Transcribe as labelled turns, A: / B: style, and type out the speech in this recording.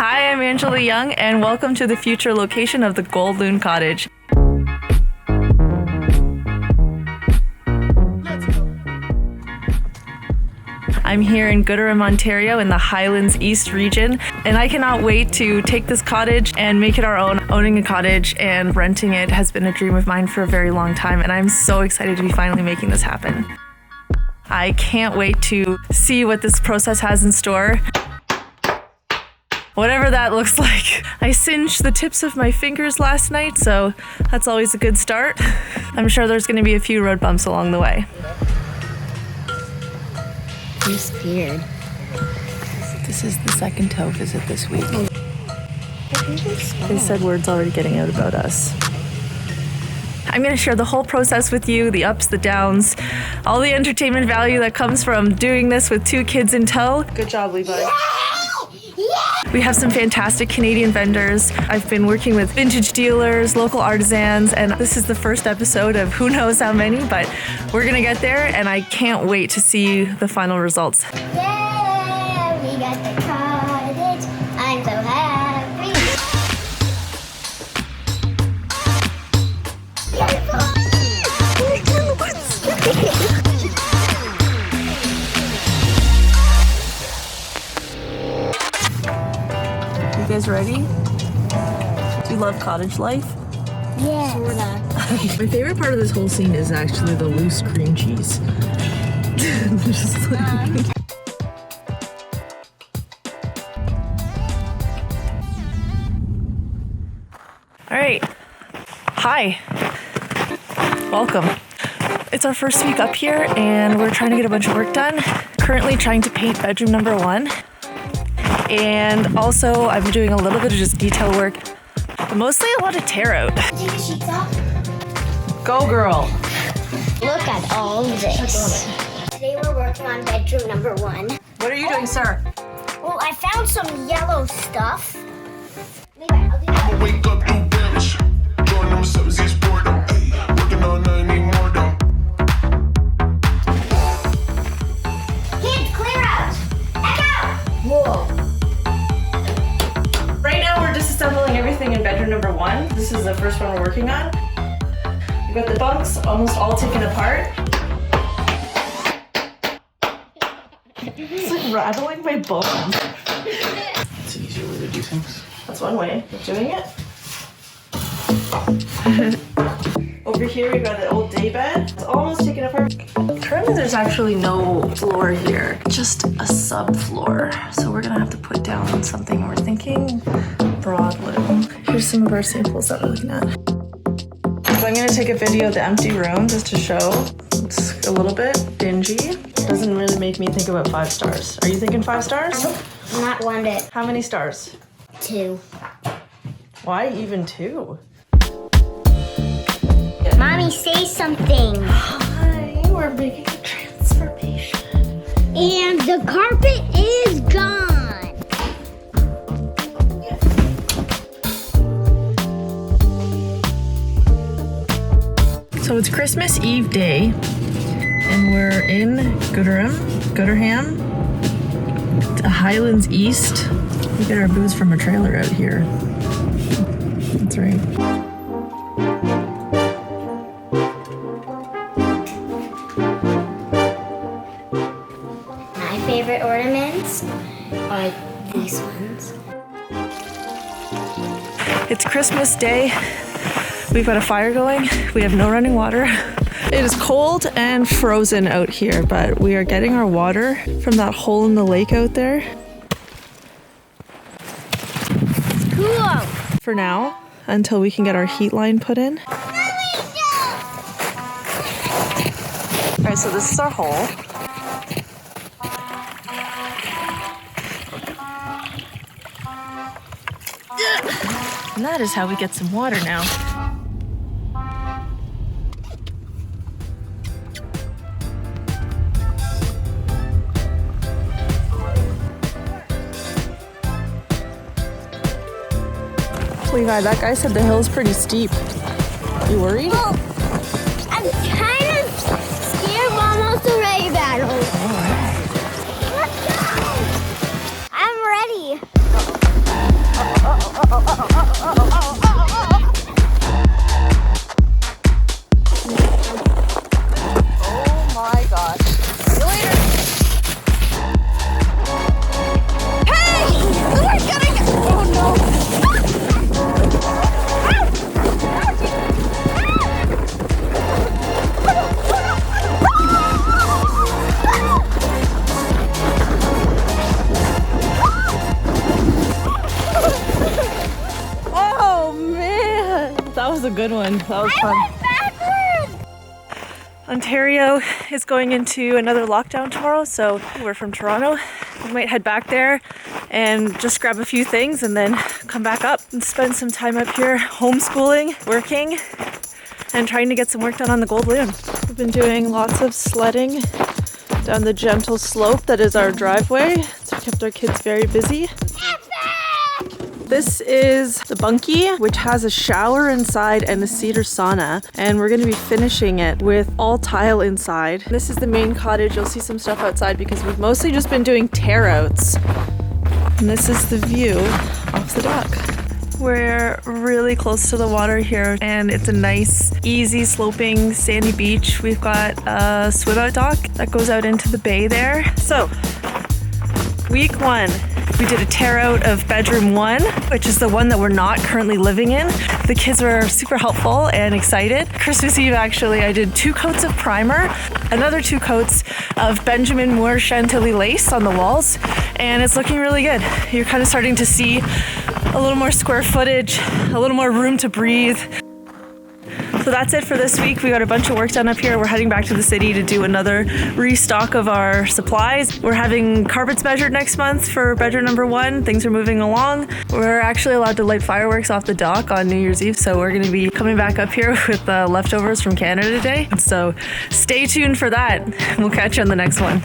A: Hi, I'm Angela Young, and welcome to the future location of the Gold Loon Cottage. I'm here in Gooderham, Ontario in the Highlands East region, and I cannot wait to take this cottage and make it our own. Owning a cottage and renting it has been a dream of mine for a very long time, and I'm so excited to be finally making this happen. I can't wait to see what this process has in store. Whatever that looks like. I singed the tips of my fingers last night, so that's always a good start. I'm sure there's going to be a few road bumps along the way.
B: I'm scared.
A: This is the second tow visit this week. They said word's already getting out about us. I'm going to share the whole process with you, the ups, the downs, all the entertainment value that comes from doing this with two kids in tow. Good job, Levi. Yeah! We have some fantastic Canadian vendors. I've been working with vintage dealers, local artisans, and this is the first episode of who knows how many, but we're going to get there, and I can't wait to see the final results.
B: Yeah, we got the cottage. I'm so happy.
A: You guys ready? Do you love cottage life?
B: Yeah. Sorta.
A: My favorite part of this whole scene is actually the loose cream cheese. Just like... All right. Hi. Welcome. It's our first week up here and we're trying to get a bunch of work done. Currently trying to paint bedroom number 1. And also I'm doing a little bit of just detail work, but mostly a lot of tear out.
B: Take the sheets off.
A: Go girl.
B: Look at all this. Today we're working on bedroom number 1.
A: What are you doing, sir?
B: Well, I found some yellow stuff. Levi, I'll do that.
C: Wake up, do bench. Join number 7's boredom. Working on 90 more down.
B: Kids, clear out. Echo.
A: Whoa. Right now we're disassembling everything in bedroom number 1. This is the first one we're working on. We've got the bunks almost all taken apart. It's like rattling my bones.
C: It's an easier way to do things.
A: That's one way of doing it. Over here we've got an old day bed. It's almost taken apart. Currently there's actually no floor here, just a subfloor. So we're gonna have to put down something. We're thinking broad loom. Here's some of our samples that we're looking at. So I'm gonna take a video of the empty room just to show. It's a little bit dingy. Doesn't really make me think about 5 stars. Are you thinking 5 stars?
B: Nope. Not one bit.
A: How many stars?
B: 2.
A: Why even 2?
B: Mommy, say something.
A: Hi, we're making a transformation.
B: And the carpet is gone.
A: So it's Christmas Eve day, and we're in Gooderham, the Highlands East. We get our booze from a trailer out here. That's right.
B: My favorite ornaments are these ones.
A: It's Christmas Day. We've got a fire going. We have no running water. It is cold and frozen out here, but we are getting our water from that hole in the lake out there.
B: Cool.
A: For now, until we can get our heat line put in. All right, so this is our hole. And that is how we get some water now. Levi, that guy said the hill's pretty steep. You worried?
B: Well, I'm kind of scared, but I'm also ready to battle. Let's go! I'm ready.
A: Oh my gosh. See you later. Hey! We're getting it! Oh no. Oh man! That was a good one. That was fun. Ontario is going into another lockdown tomorrow, so we're from Toronto. We might head back there and just grab a few things and then come back up and spend some time up here homeschooling, working, and trying to get some work done on the Gold Loon. We've been doing lots of sledding down the gentle slope that is our driveway. It's kept our kids very busy. This is the bunkie, which has a shower inside and a cedar sauna, and we're going to be finishing it with all tile inside. This is the main cottage. You'll see some stuff outside because we've mostly just been doing tear outs. And this is the view off the dock. We're really close to the water here, and it's a nice, easy, sloping, sandy beach. We've got a swim out dock that goes out into the bay there. So, week 1. We did a tear out of bedroom 1, which is the one that we're not currently living in. The kids were super helpful and excited. Christmas Eve, actually, I did 2 coats of primer, another 2 coats of Benjamin Moore Chantilly lace on the walls, and it's looking really good. You're kind of starting to see a little more square footage, a little more room to breathe. So that's it for this week. We got a bunch of work done up here. We're heading back to the city to do another restock of our supplies. We're having carpets measured next month for bedroom number 1. Things are moving along. We're actually allowed to light fireworks off the dock on New Year's Eve, so we're going to be coming back up here with leftovers from Canada today. So stay tuned for that. We'll catch you on the next one.